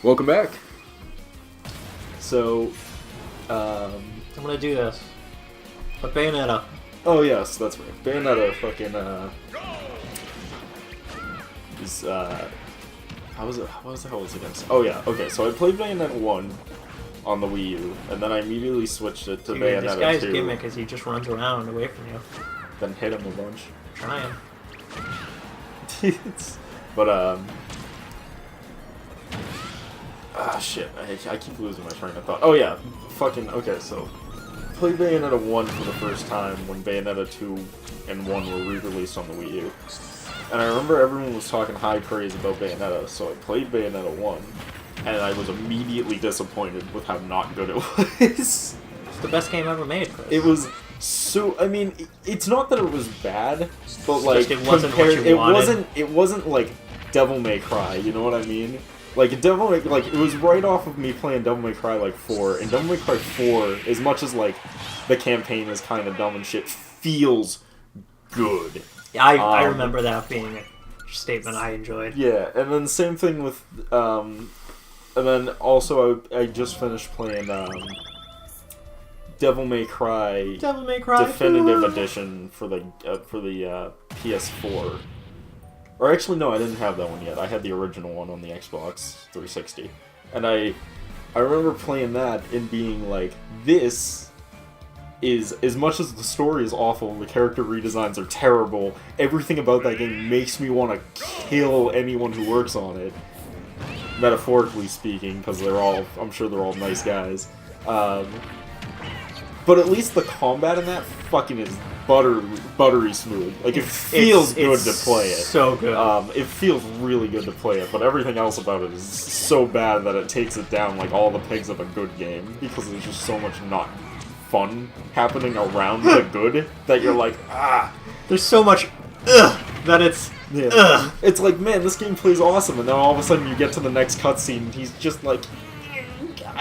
Welcome back. So, I'm gonna do this. But Bayonetta. oh yes, that's right. Bayonetta fucking, is, how was it, what the hell was it against? Oh yeah, okay, so I played Bayonetta 1 on the Wii U, and then I immediately switched it to Bayonetta 2. This guy's gimmick is he just runs around away from you. Then hit him a bunch. Trying. But, shit, I keep losing my train of thought. Oh yeah, fucking, okay, so, played Bayonetta 1 for the first time when Bayonetta 2 and 1 were re-released on the Wii U. And I remember everyone was talking high praise about Bayonetta, so I played Bayonetta 1, and I was immediately disappointed with how not good it was. It's the best game ever made, Chris. It was so, I mean, it's not that it was bad, but like, it wasn't what you wanted. It wasn't like Devil May Cry, you know what I mean? Like, it was right off of me playing Devil May Cry, like, 4, and Devil May Cry 4, as much as, like, the campaign is kind of dumb and shit, feels good. Yeah, I remember that being a statement I enjoyed. Yeah, and then same thing with, and then also I just finished playing, Devil May Cry Definitive Edition for the PS4. Or actually, no, I didn't have that one yet. I had the original one on the Xbox 360. And I remember playing that and being like, this is, as much as the story is awful, the character redesigns are terrible, everything about that game makes me want to kill anyone who works on it. Metaphorically speaking, because I'm sure they're all nice guys. But at least the combat in that fucking is buttery smooth. Like, it feels good to play it. So good. It feels really good to play it, but everything else about it is so bad that it takes it down like all the pigs of a good game, because there's just so much not fun happening around the good that you're like, ah. There's so much that it's It's like, man, this game plays awesome, and then all of a sudden you get to the next cutscene and he's just like,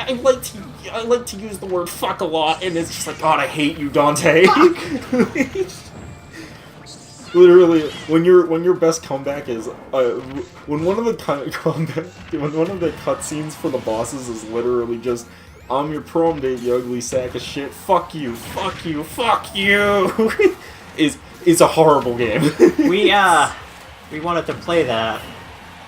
I like to use the word fuck a lot, and it's just like, God, I hate you, Dante. Literally, when your best comeback is when one of the cutscenes for the bosses is literally just, I'm your prom date, you ugly sack of shit. Fuck you, fuck you, fuck you. is a horrible game. We wanted to play that.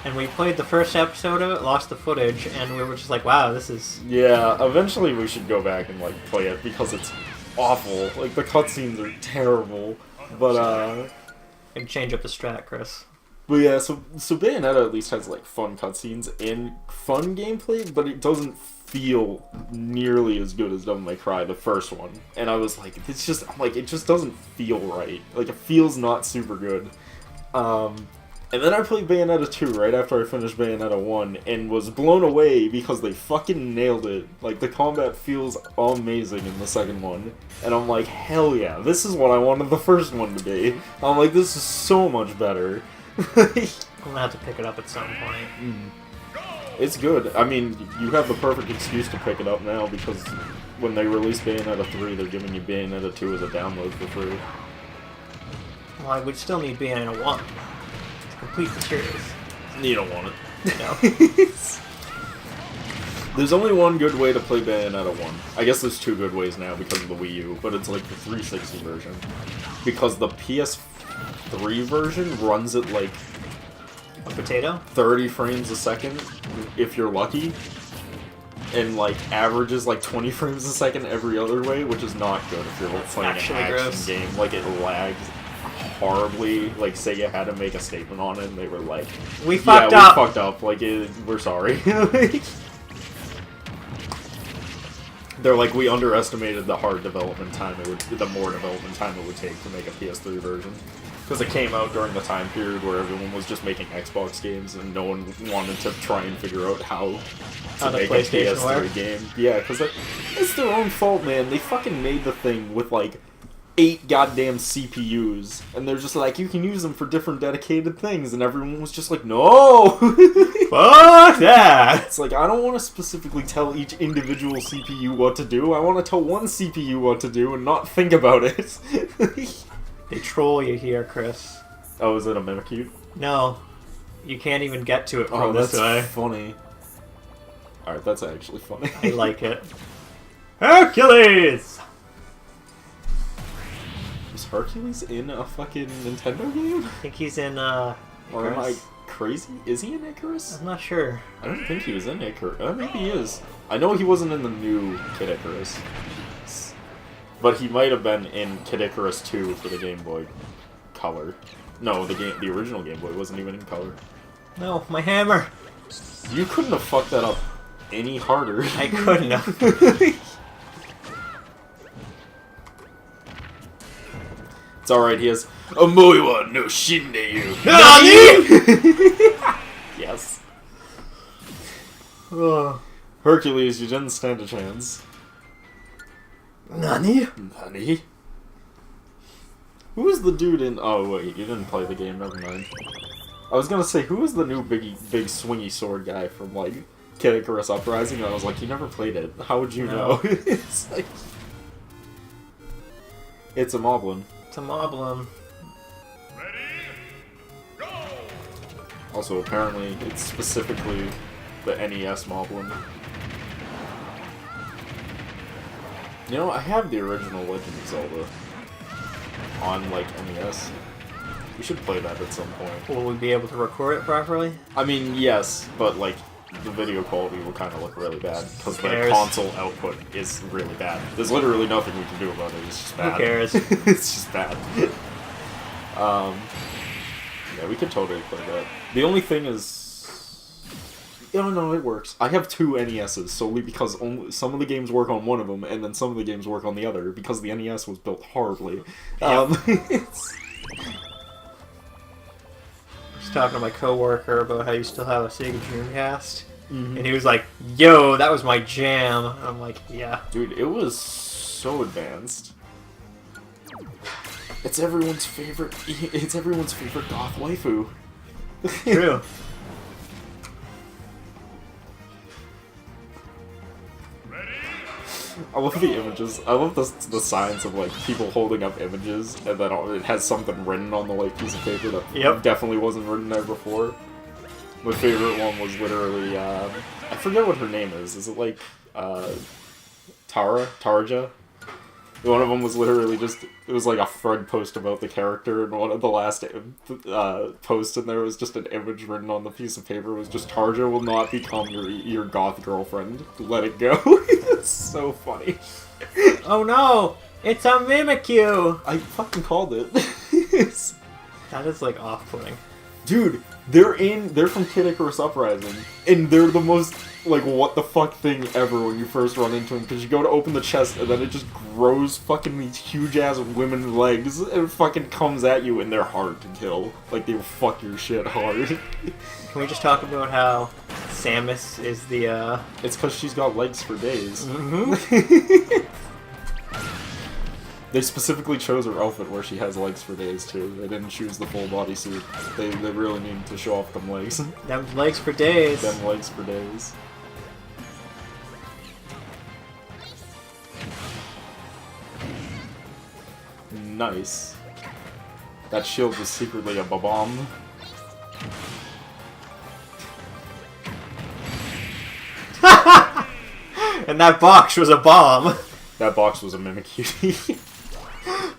And we played the first episode of it, lost the footage, and we were just like, wow, this is... Yeah, eventually we should go back and, like, play it, because it's awful. Like, the cutscenes are terrible, but, And change up the strat, Chris. But yeah, so Bayonetta at least has, like, fun cutscenes and fun gameplay, but it doesn't feel nearly as good as Devil May Cry, the first one. And I was like, it's just, like, it just doesn't feel right. Like, it feels not super good. And then I played Bayonetta 2 right after I finished Bayonetta 1, and was blown away because they fucking nailed it. Like, the combat feels amazing in the second one. And I'm like, hell yeah, this is what I wanted the first one to be. I'm like, this is so much better. I'm gonna have to pick it up at some point. It's good. I mean, you have the perfect excuse to pick it up now, because when they release Bayonetta 3, they're giving you Bayonetta 2 as a download for free. Well, I would still need Bayonetta 1. Complete the series. You don't want it. No. There's only one good way to play Bayonetta 1. I guess there's two good ways now because of the Wii U, but it's like the 360 version. Because the PS3 version runs at like... A potato? 30 frames a second, if you're lucky. And like averages like 20 frames a second every other way, which is not good if you're playing an action game. Like, it lags horribly. Like, Sega had to make a statement on it, and they were like, we fucked up. We fucked up. Like, we're sorry. They're like, we underestimated the more development time it would take to make a PS3 version. Because it came out during the time period where everyone was just making Xbox games, and no one wanted to try and figure out how to make a PS3 game. Yeah, because it's their own fault, man. They fucking made the thing with, like, 8 goddamn CPUs, and they're just like, you can use them for different dedicated things, and everyone was just like, no! Fuck that! It's like, I don't want to specifically tell each individual CPU what to do, I want to tell one CPU what to do and not think about it. They troll you here, Chris. Oh, is it a Mimikyu? No. You can't even get to it from this way. Funny. Alright, that's actually funny. I like it. Hercules! Is Hercules in a fucking Nintendo game? I think he's in, Or am I Icarus. crazy? Is he in Icarus? I'm not sure. I don't think he was in Icarus. Maybe he is. I know he wasn't in the new Kid Icarus. But he might have been in Kid Icarus 2 for the Game Boy Color. No, the original Game Boy wasn't even in color. No, my hammer! You couldn't have fucked that up any harder. I couldn't have. It's alright, he has Omoiwa no Shindeyu. NANI?! Yes. Oh. Hercules, you didn't stand a chance. NANI? Nani? Who was the dude in... Oh, wait, you didn't play the game, never mind. I was gonna say, who was the new big swingy sword guy from, like, Kid Icarus Uprising? And I was like, you never played it. How would you know? It's like... It's a Moblin. It's a Moblin. Also, apparently, it's specifically the NES Moblin. You know, I have the original Legend of Zelda on, like, NES. We should play that at some point. Will we be able to record it properly? I mean, yes, but, like, the video quality will kind of look really bad, because the cares? console output is really bad. There's literally nothing we can do about it, it's just bad. Who cares? It's just bad. Yeah, we could totally play that. The only thing is... No, it works. I have two NESs solely because some of the games work on one of them, and then some of the games work on the other, because the NES was built horribly. It's... I was talking to my coworker about how you still have a Sega Dreamcast, and he was like, "Yo, that was my jam." And I'm like, "Yeah, Dude, it was so advanced. It's everyone's favorite. It's everyone's favorite goth waifu. true." I love the images. I love the signs of like people holding up images, and then it has something written on the like piece of paper that definitely wasn't written there before. My favorite one was literally I forget what her name is. Is it like Tarja? One of them was literally just, it was like a thread post about the character, and one of the last posts in there was just an image written on the piece of paper. It was just, Tarja will not become your goth girlfriend. Let it go. It's so funny. Oh no! It's a Mimikyu! I fucking called it. That is like off-putting. Dude, they're from Kid Icarus Uprising, and they're the most, like, what the fuck thing ever when you first run into them, because you go to open the chest, and then it just grows fucking these huge-ass women legs, and it fucking comes at you, and they're hard to kill. Like, they will fuck your shit hard. Can we just talk about how Samus is the, It's because she's got legs for days. Mm-hmm. They specifically chose her outfit where she has legs for days, too. They didn't choose the full bodysuit. They really needed to show off them legs. Them legs for days. Them legs for days. Nice. That shield was secretly a bomb. And that box was a bomb. That box was a Mimikyu.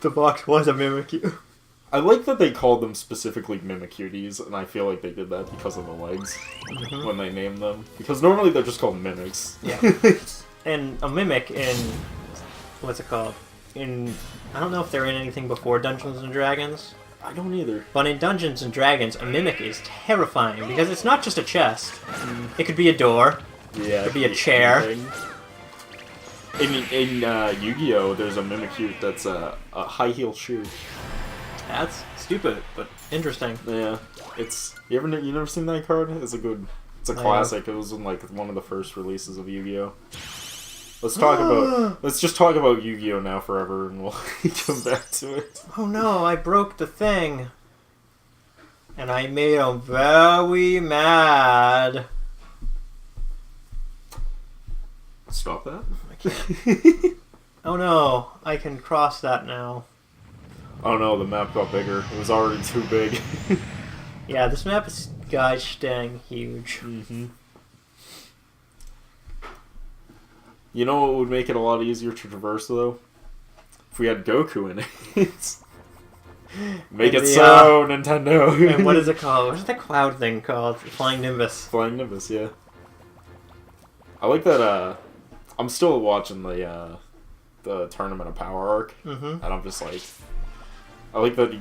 The box was a Mimikyu. I like that they called them specifically Mimicuties, and I feel like they did that because of the legs when they named them. Because normally they're just called mimics. Yeah. And a Mimic in... What's it called? I don't know if they're in anything before Dungeons and Dragons. I don't either. But in Dungeons and Dragons, a Mimic is terrifying because it's not just a chest. It could be a door. Yeah. It could be a chair. Anything. In Yu-Gi-Oh, there's a Mimikyu that's a high heel shoe. That's stupid, but interesting. Yeah, you never seen that card? It's a classic. It was in like one of the first releases of Yu-Gi-Oh. Let's just talk about Yu-Gi-Oh now forever, and we'll come back to it. Oh no, I broke the thing. And I made him very mad. Stop that. I can't. Oh no, I can cross that now. Oh no, the map got bigger. It was already too big. Yeah, this map is gosh dang huge. You know what would make it a lot easier to traverse, though? If we had Goku in it. Make it so, Nintendo. And what is it called? What is the cloud thing called? Flying Nimbus. Flying Nimbus, yeah. I like that, I'm still watching the Tournament of Power arc, and I'm just like... I like that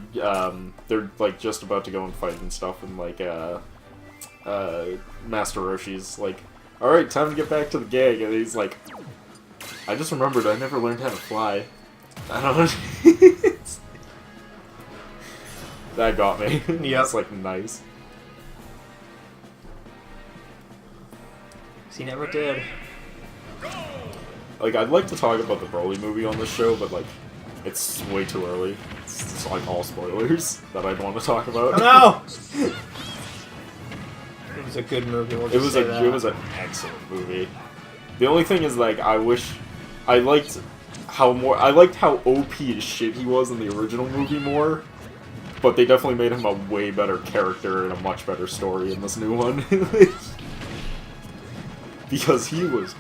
they're, like, just about to go and fight and stuff, and, like, Master Roshi's like, alright, time to get back to the gang, and he's like, I just remembered I never learned how to fly. I don't know. That got me. Yep. It's like, nice. He never did. Like, I'd like to talk about the Broly movie on this show, but, like, it's way too early. It's like all spoilers that I'd want to talk about. Oh no! It was a good movie. We'll just say that. It was an excellent movie. The only thing is, like, I liked how OP as shit he was in the original movie more, but they definitely made him a way better character and a much better story in this new one. Because he was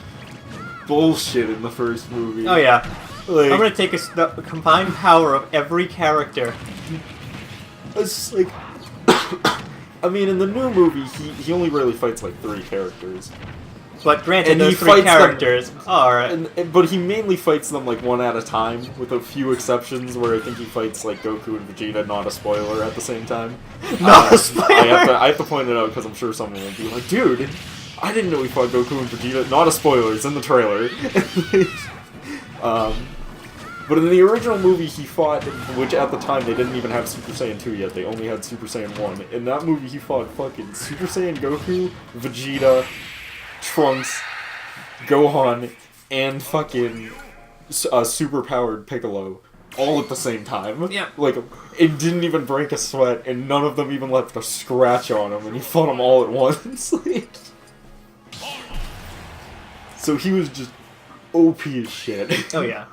bullshit in the first movie. Oh yeah. Like, I'm gonna take the combined power of every character. It's just like... I mean, in the new movie, he only really fights, like, 3 characters. But granted, And those he 3 fights characters alright. But he mainly fights them, like, one at a time, with a few exceptions where I think he fights, like, Goku and Vegeta, not a spoiler, at the same time. Not a spoiler! I have to point it out, because I'm sure someone will be like, dude, I didn't know he fought Goku and Vegeta. Not a spoiler, it's in the trailer. But in the original movie, he fought, which at the time they didn't even have Super Saiyan 2 yet, they only had Super Saiyan 1. In that movie, he fought fucking Super Saiyan Goku, Vegeta, Trunks, Gohan, and fucking super-powered Piccolo, all at the same time. Yeah. Like, it didn't even break a sweat, and none of them even left a scratch on him, and he fought them all at once. Like, so he was just OP as shit. Oh yeah.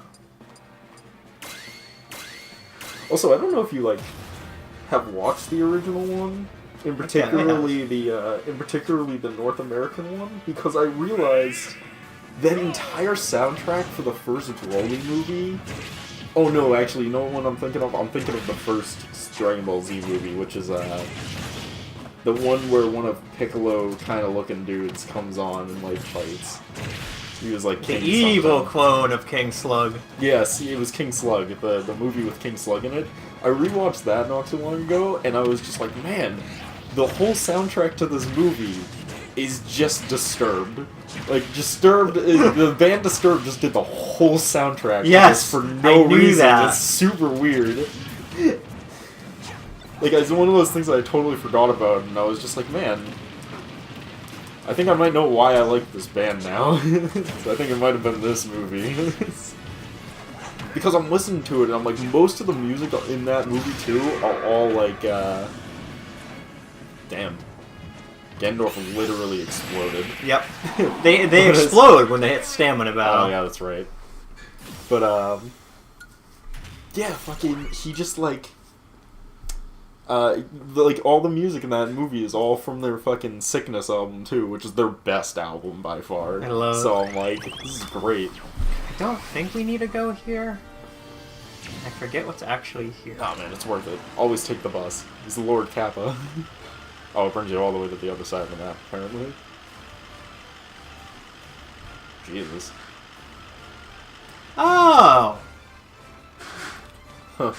Also, I don't know if you, like, have watched the original one, in particularly the North American one, because I realized that entire soundtrack for the first Broly movie... Oh no, actually, you know what I'm thinking of? I'm thinking of the first Dragon Ball Z movie, which is, the one where one of Piccolo kind of looking dudes comes on and, like, fights. He was like The King evil something. clone of King Slug. Yes, it was King Slug, the movie with King Slug in it. I rewatched that not too long ago, and I was just like, man, the whole soundtrack to this movie is just Disturbed. Like, the band Disturbed just did the whole soundtrack Yes, for no I knew reason. that. It's super weird. Like, it's one of those things that I totally forgot about, and I was just like, man, I think I might know why I like this band now. So I think it might have been this movie. Because I'm listening to it, and I'm like, most of the music in that movie, too, are all like, damn. Gandalf literally exploded. Yep. They explode when they hit stamina battle. Oh, yeah, that's right. But, yeah, fucking, he just, like... like, all the music in that movie is all from their fucking Sickness album, too, which is their best album by far. I love it. So I'm like, this is great. I don't think we need to go here. I forget what's actually here. Oh man, it's worth it. Always take the bus. He's Lord Kappa. Oh, it brings you all the way to the other side of the map, apparently. Jesus. Oh! Huh.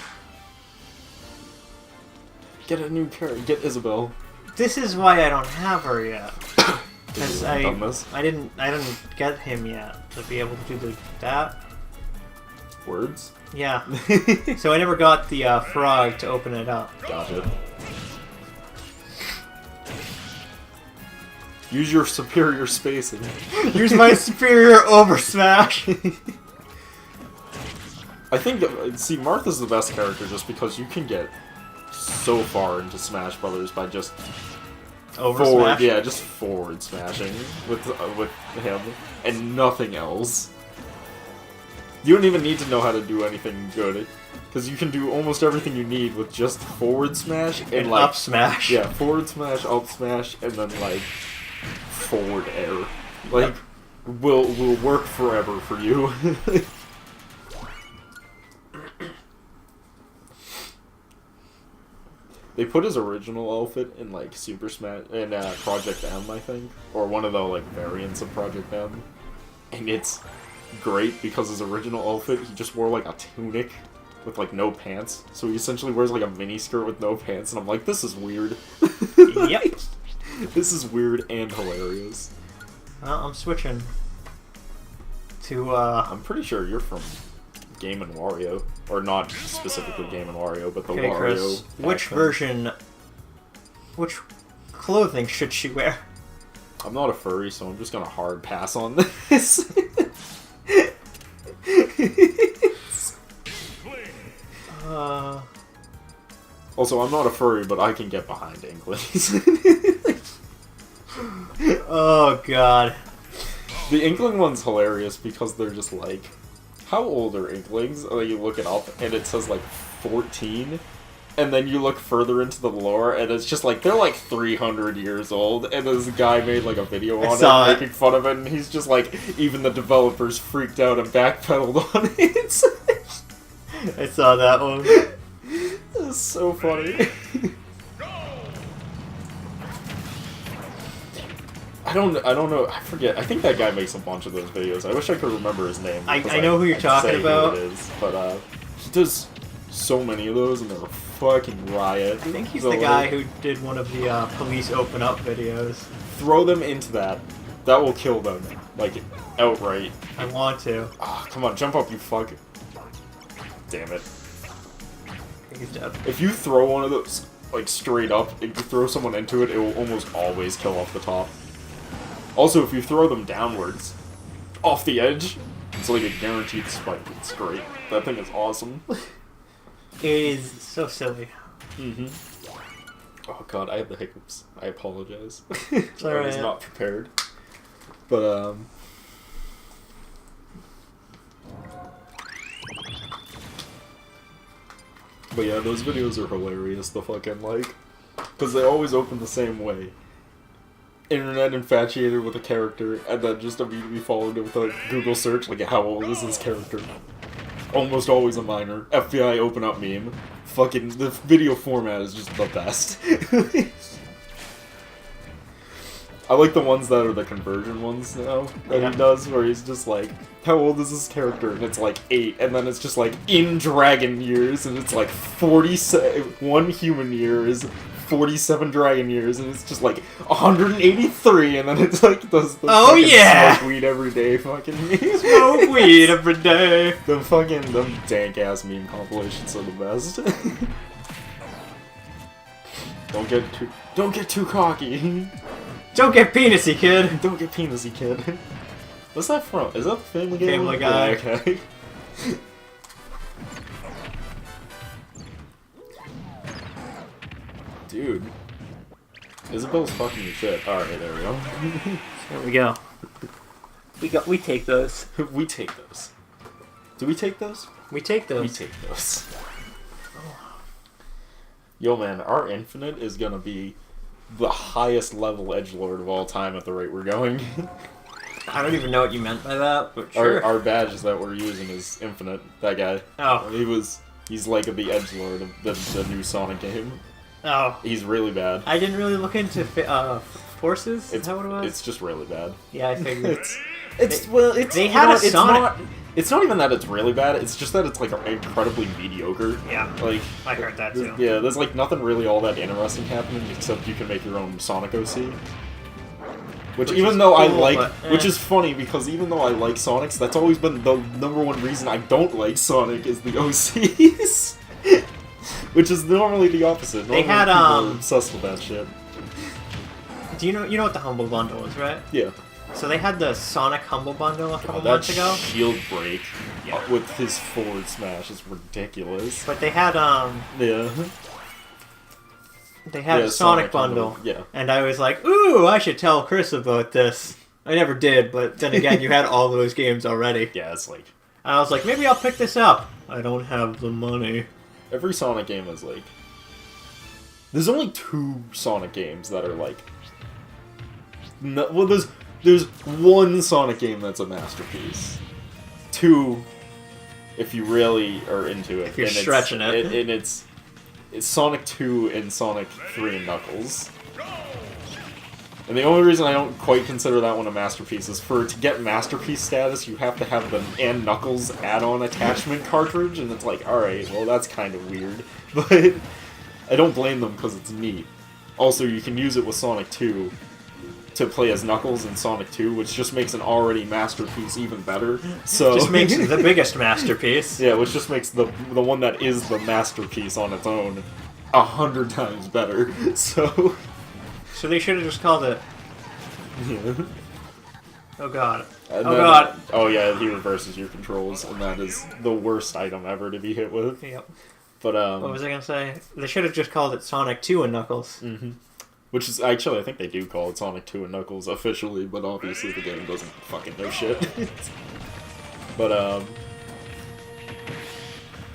Get a new character. Get Isabel. This is why I don't have her yet. Because Done this? I didn't get him yet to be able to do that. Words? Yeah. So I never got the frog to open it up. Gotcha. Use your superior spacing. Use my superior over smash. I think, see, Martha's the best character just because you can get so far into Smash Brothers by just Over forward, smash? yeah, just forward smashing with him and nothing else. You don't even need to know how to do anything good because you can do almost everything you need with just forward smash and like up smash. Yeah, forward smash, up smash, and then like forward air. Like will work forever for you. They put his original outfit in like Super Smash in Project M, I think, or one of the like variants of Project M, and it's great because his original outfit he just wore like a tunic with like no pants, so he essentially wears like a mini skirt with no pants, and I'm like, this is weird. Yep. This is weird and hilarious. Well, I'm switching to I'm pretty sure you're from Game and Wario, or not specifically Game and Wario, but the okay, Wario. Chris. Which faction. version? Which clothing should she wear? I'm not a furry, so I'm just gonna hard pass on this. Also, I'm not a furry, but I can get behind Inklings. Oh god. The Inkling one's hilarious because they're just like, how old are Inklings? And then you look it up, and it says like 14. And then you look further into the lore, and it's just like, they're like 300 years old, and this guy made like a video on it, making fun of it, and he's just like, even the developers freaked out and backpedaled on it. I saw that one. It's so funny. I don't know, I forget, I think that guy makes a bunch of those videos. I wish I could remember his name. I know who you're talking about. Who it is, but he does so many of those, and they're a fucking riot. I think he's the guy who did one of the police open up videos. Throw them into that. That will kill them, like, outright. I want to. Ah, come on, jump up, you fuck. Damn it. He's dead. If you throw one of those, like, straight up, if you throw someone into it, it will almost always kill off the top. Also, if you throw them downwards, off the edge, it's like a guaranteed spike. It's great. That thing is awesome. It is so silly. Mm-hmm. Oh god, I have the hiccups. I apologize. It's I was alright. not prepared. But, But yeah, those videos are hilarious, the fucking, like... Because they always open the same way. Internet infatuated with a character, and then just immediately followed it with a Google search, like, how old is this character? Almost always a minor. FBI open up meme. Fucking, the video format is just the best. I like the ones that are the conversion ones now, that he does, where he's just like, how old is this character? And it's like 8, and then it's just like, in dragon years, and it's like 1 human year is 47 dragon years, and it's just like 183, and then it's like does the smoke weed every day fucking meme. Smoke weed every day. Them dank ass meme compilations are the best. Don't get too cocky. Don't get penisy, kid. Don't get penisy, kid. What's that from? Is that Family Guy? Family Guy. Yeah, okay. Dude. Isabel's fucking your shit. Alright, there we go. There we go. We take those. We take those. Do we take those? We take those. We take those. Yo, man, our Infinite is gonna be the highest level edgelord of all time at the rate we're going. I don't even know what you meant by that, but sure. Our badge that we're using is Infinite. That guy. Oh. He's like the edgelord of the new Sonic game. Oh. He's really bad. I didn't really look into forces. Is that what it was? It's just really bad. Yeah, I figured. They had a Sonic. It's not even that it's really bad. It's just that it's like incredibly mediocre. Yeah. Like I heard that too. Yeah, there's like nothing really all that interesting happening except you can make your own Sonic OC. Which even though cool, I like, but, which is funny because even though I like Sonics, that's always been the #1 reason I don't like Sonic is the OCs. Which is normally the opposite. Normally They had people are obsessed with that shit. Do you know what the Humble Bundle is, right? Yeah. So they had the Sonic Humble Bundle a couple months ago. Shield break Yeah. with his forward smash is ridiculous. But they had Yeah. They had a Sonic Bundle. Yeah. And I was like, ooh, I should tell Chris about this. I never did, but then again, you had all those games already. Yeah, it's like... And I was like, maybe I'll pick this up. I don't have the money. Every Sonic game is like... There's only 2 Sonic games that are like... No, well, There's one Sonic game that's a masterpiece. Two, if you really are into it. If you're and stretching it. And it's Sonic 2 and Sonic 3 and Knuckles. And the only reason I don't quite consider that one a masterpiece is to get masterpiece status, you have to have the and Knuckles add-on attachment cartridge, and it's like, alright, well that's kind of weird. But I don't blame them because it's neat. Also, you can use it with Sonic 2 to play as Knuckles in Sonic 2, which just makes an already masterpiece even better. So Just makes it the biggest masterpiece. yeah, which just makes the one that is the masterpiece on its own 100 times better. So So they should have just called it. yeah. Oh god. And Oh then- god. Oh yeah, he reverses your controls, and that is the worst item ever to be hit with. Yep. But What was I gonna say? They should have just called it Sonic 2 and Knuckles. which is actually, I think they do call it Sonic 2 and Knuckles officially, but obviously the game doesn't fucking know shit. But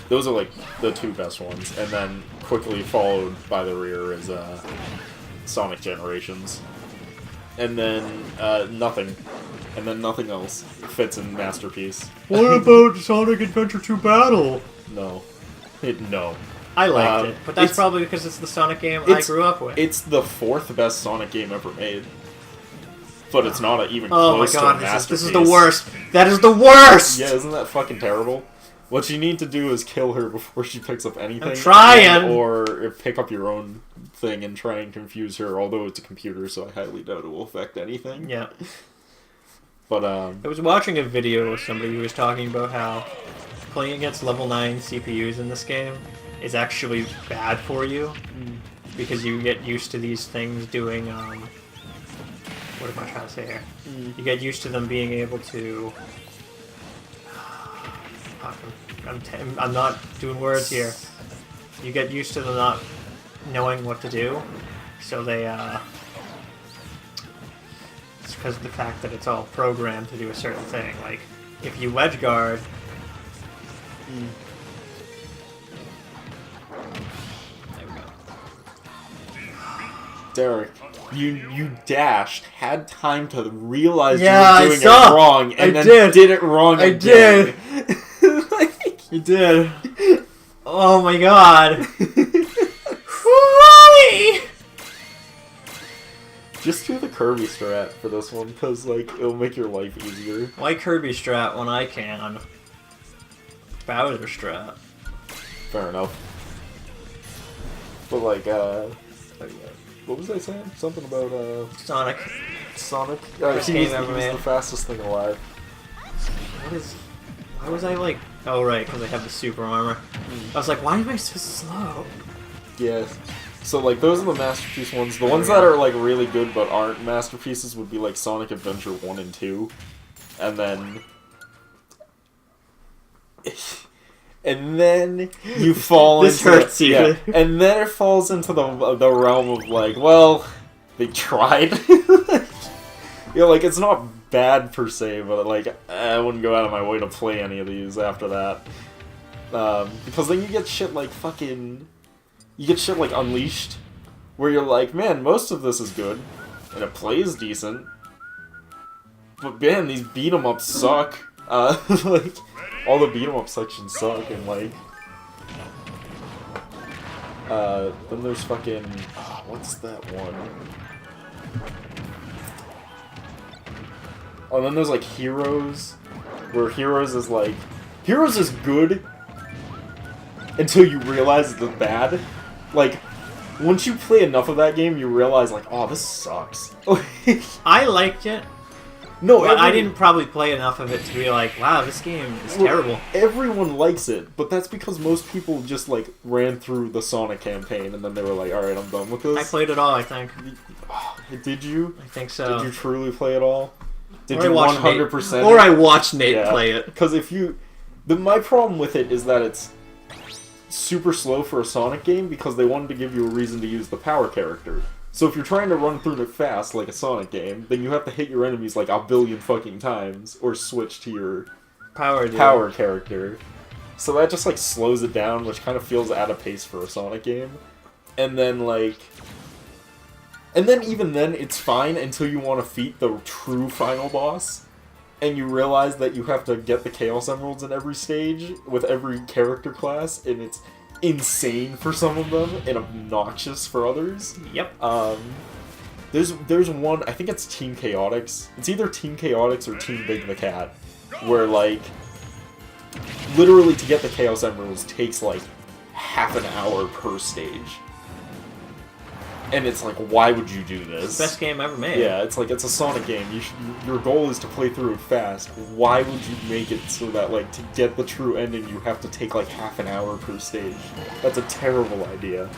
those are like the two best ones, and then quickly followed by the rear is Sonic Generations, and then nothing, and then nothing else fits in Masterpiece. What about Sonic Adventure 2 Battle? No, no. I liked it, but that's it's- probably because it's the Sonic game I it's- grew up with. It's the fourth best Sonic game ever made, but it's not even Oh my close to a god, masterpiece. this is the worst! That is the worst! Yeah, isn't that fucking terrible? What you need to do is kill her before she picks up anything. I'm trying! Or pick up your own thing and try and confuse her, although it's a computer, so I highly doubt it will affect anything. Yeah. But, I was watching a video with somebody who was talking about how playing against level 9 CPUs in this game is actually bad for you, because you get used to these things doing, what am I trying to say here? You get used to them being able to... Fuck, I'm not doing words here. You get used to them not knowing what to do, so they, it's because of the fact that it's all programmed to do a certain thing. Like, if you wedge guard... There we go. Derek, you dashed, had time to realize Yeah, you I were doing saw. it wrong, and I then did. it wrong I again. You did. Oh my god. Why? Just do the Kirby strat for this one, because, like, it'll make your life easier. Why Kirby strat when I can? Bowser strat. Fair enough. But, like, what was I saying? Something about, Sonic. Sonic? Best He game was, ever he was made. the fastest thing alive. What is... Why was I like... Oh right, because I have the super armor. I was like, why am I so slow? Yeah. So, like, those are the masterpiece ones. The ones that are, like, really good but aren't masterpieces would be, like, Sonic Adventure 1 and 2. And then... And then you fall This into... hurts you. Yeah, and then it falls into the realm of, like, well, they tried. Like, it's not bad per se, but, like, I wouldn't go out of my way to play any of these after that. Because then you get shit like fucking... You get shit like Unleashed, where you're like, man, most of this is good, and it plays decent, but man, these beat-em-ups suck. Like, all the beat-em-up sections suck, and like... then there's fucking... what's that one? Oh, then there's like Heroes, where Heroes is like... Heroes is good until you realize it's bad. Like, once you play enough of that game, you realize, like, oh, this sucks. I liked it, No, but I didn't probably play enough of it to be like, wow, this game is terrible. Everyone likes it, but that's because most people just, like, ran through the Sonic campaign, and then they were like, alright, I'm done with this. I played it all, I think. Did you? I think so. Did you truly play it all? Did Or I you watched 100%? Or I watched Nate play it. Because if you... my problem with it is that it's super slow for a Sonic game because they wanted to give you a reason to use the power character. So if you're trying to run through it fast like a Sonic game, then you have to hit your enemies like a billion fucking times or switch to your power character. So that just like slows it down, which kind of feels out of pace for a Sonic game. And then like And then even then, it's fine until you want to defeat the true final boss, and you realize that you have to get the Chaos Emeralds in every stage with every character class, and it's insane for some of them and obnoxious for others. Yep. There's one, I think it's Team Chaotix. It's either Team Chaotix or Team Big the Cat, where like literally to get the Chaos Emeralds takes like half an hour per stage. And it's like, why would you do this? Best game ever made. Yeah, it's like, it's a Sonic game. Your goal is to play through it fast. Why would you make it so that, like, to get the true ending, you have to take, like, half an hour per stage? That's a terrible idea.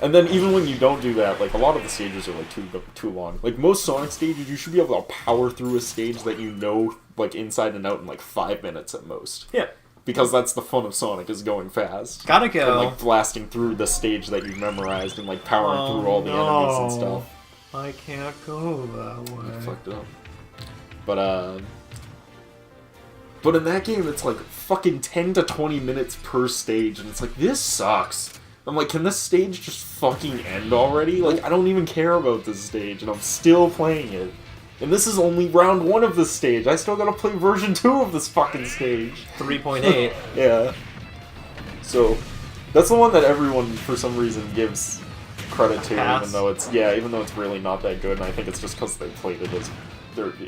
And then even when you don't do that, like, a lot of the stages are, like, too long. Like, most Sonic stages, you should be able to power through a stage that you know, like, inside and out in, like, 5 minutes at most. Yeah. Because that's the fun of Sonic, is going fast. Gotta go. And, like, blasting through the stage that you've memorized and, like, powering through all the enemies and stuff. I can't go that way. I fucked up. But in that game, it's, like, fucking 10 to 20 minutes per stage, and it's like, this sucks. I'm like, can this stage just fucking end already? Like, I don't even care about this stage, and I'm still playing it. And this is only round 1 of this stage. I still gotta play version 2 of this fucking stage. 3.8. Yeah. So, that's the one that everyone, for some reason, gives credit to, even though it's really not that good, and I think it's just because they played it as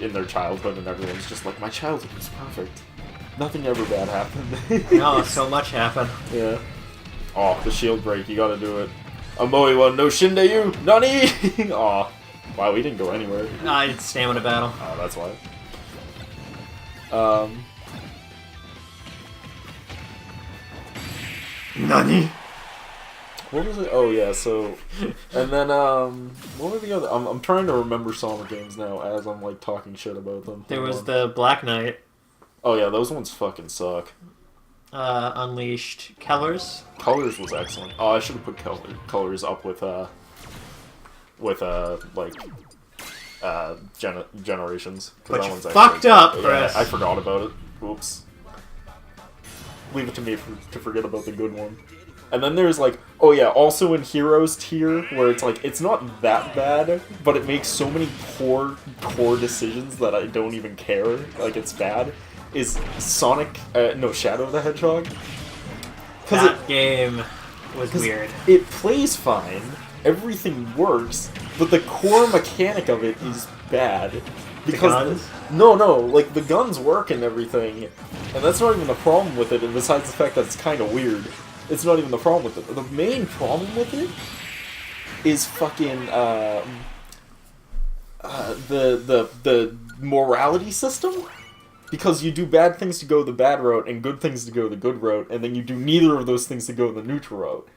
in their childhood, and everyone's just like, my childhood was perfect. Nothing ever bad happened. No, so much happened. Yeah. Oh, the shield break, you gotta do it. Amoe wa no Shindeyu, Nani! Aw. Wow, we didn't go anywhere. It's stamina battle. Oh, that's why. Nani? What was it? Oh, yeah, so... And then, what were the other... I'm trying to remember Sonic games now as I'm, like, talking shit about them. There was the Black Knight. Oh, yeah, those ones fucking suck. Unleashed Colors. Colors was excellent. Oh, I should have put Colors up with Generations. But that you one's fucked up, yeah, Chris. I forgot about it. Oops. Leave it to me to forget about the good one. And then there's like, oh yeah, also in Heroes tier, where it's like, it's not that bad, but it makes so many poor decisions that I don't even care, like it's bad, is Sonic, Shadow the Hedgehog. That game was weird. It plays fine, everything works, but the core mechanic of it is bad. Because the guns? No, like the guns work and everything, and that's not even the problem with it, and besides the fact that it's kind of weird. It's not even the problem with it. The main problem with it is fucking the morality system, because you do bad things to go the bad route and good things to go the good route, and then you do neither of those things to go the neutral route.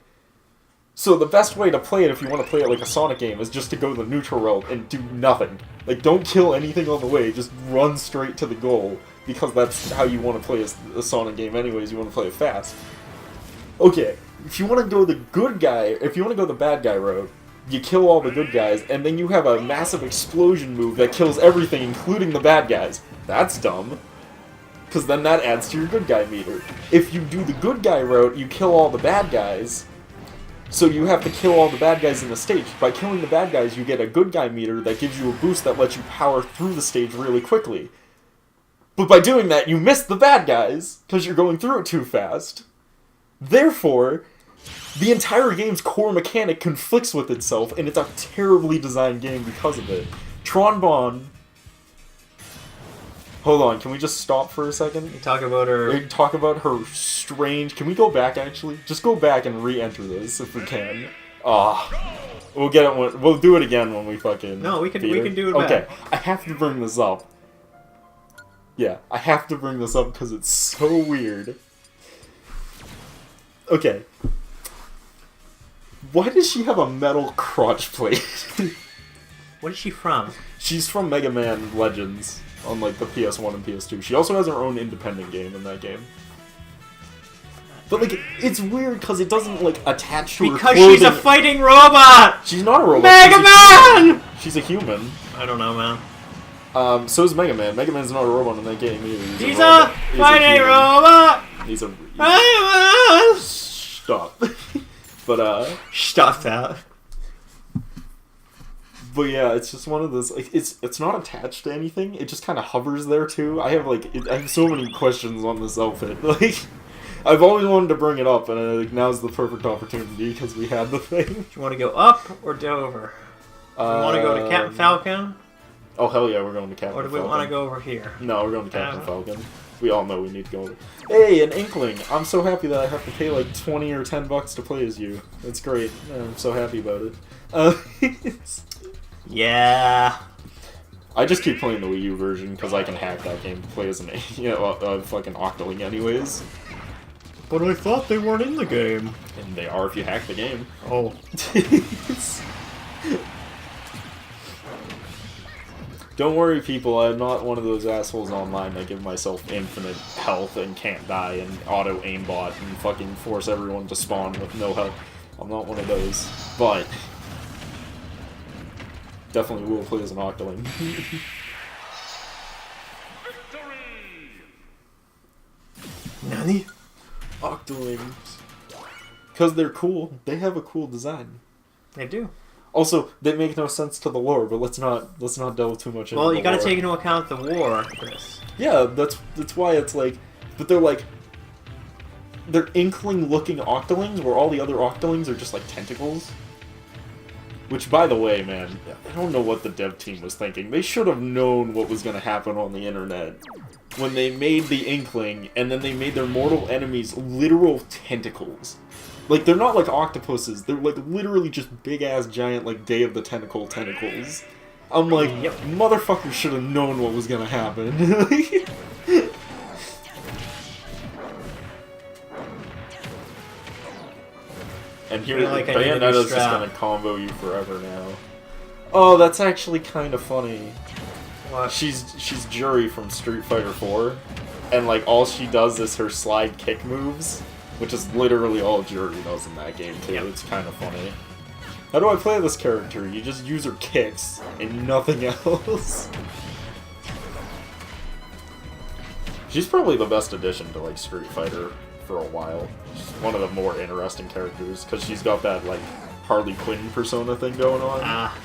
So the best way to play it, if you want to play it like a Sonic game, is just to go the neutral route and do nothing. Like, don't kill anything on the way, just run straight to the goal, because that's how you want to play a Sonic game anyways, you want to play it fast. Okay, if you want to go the good guy, if you want to go the bad guy route, you kill all the good guys, and then you have a massive explosion move that kills everything, including the bad guys. That's dumb. Because then that adds to your good guy meter. If you do the good guy route, you kill all the bad guys, so you have to kill all the bad guys in the stage. By killing the bad guys, you get a good guy meter that gives you a boost that lets you power through the stage really quickly. But by doing that, you miss the bad guys, because you're going through it too fast. Therefore, the entire game's core mechanic conflicts with itself, and it's a terribly designed game because of it. Tron Bonne... Hold on, can we just stop for a second? Talk about her strange... Can we go back, actually? Just go back and re-enter this, if we can. We'll get it we'll do it again when we fucking... No, we can do it back. Okay, I have to bring this up. Yeah, I have to bring this up because it's so weird. Okay. Why does she have a metal crotch plate? What is she from? She's from Mega Man Legends on like the PS1 and PS2. She also has her own independent game in that game. But like, it's weird because it doesn't like attach to her clothing. Because she's a fighting robot! She's not a robot. Mega Man! She's a human. I don't know, man. So is Mega Man. Mega Man's not a robot in that game either. He's a fighting robot! He's a... Stop. But, Stop that. But yeah, it's just one of those. Like, it's not attached to anything. It just kind of hovers there too. I have so many questions on this outfit. Like, I've always wanted to bring it up, and like now's the perfect opportunity because we had the thing. Do you want to go up or over? Do we want to go to Captain Falcon? Oh hell yeah, we're going to Captain Or do we Falcon. want to go over here? No, we're going to Captain Falcon. We all know we need to go. Hey, an Inkling! I'm so happy that I have to pay like 20 or 10 bucks to play as you. That's great. I'm so happy about it. Yeah. I just keep playing the Wii U version because I can hack that game to play as a fucking Octoling anyways. But I thought they weren't in the game. And they are if you hack the game. Oh. Don't worry, people, I'm not one of those assholes online that give myself infinite health and can't die and auto aimbot and fucking force everyone to spawn with no health. I'm not one of those, but definitely will play as an Octoling. Nani? Octolings. Because they're cool. They have a cool design. They do. Also, they make no sense to the lore, but let's not delve too much into Well, the you gotta lore. take into account the war, Chris. Yeah, that's why it's like... But they're Inkling-looking Octolings, where all the other Octolings are just like tentacles. Which, by the way, man, I don't know what the dev team was thinking. They should have known what was going to happen on the internet when they made the Inkling, and then they made their mortal enemies literal tentacles. Like, they're not like octopuses. They're like literally just big-ass giant, like, Day of the Tentacle tentacles. I'm like, Yep. motherfuckers should have known what was going to happen. And here, I feel like I need a new Bayonetta's just strap. gonna combo you forever now. Oh, that's actually kind of funny. What? She's Jury from Street Fighter 4, and like all she does is her slide kick moves, which is literally all Jury does in that game too. Yep. It's kind of funny. How do I play this character? You just use her kicks and nothing else. She's probably the best addition to like Street Fighter for a while. She's one of the more interesting characters because she's got that like Harley Quinn persona thing going on. Ah.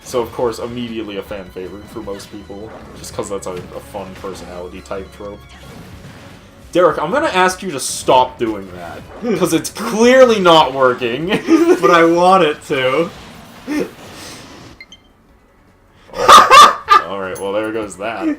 So of course immediately a fan favorite for most people, just because that's a fun personality type trope. Derek, I'm gonna ask you to stop doing that because it's clearly not working. But I want it to. All right, well there goes that.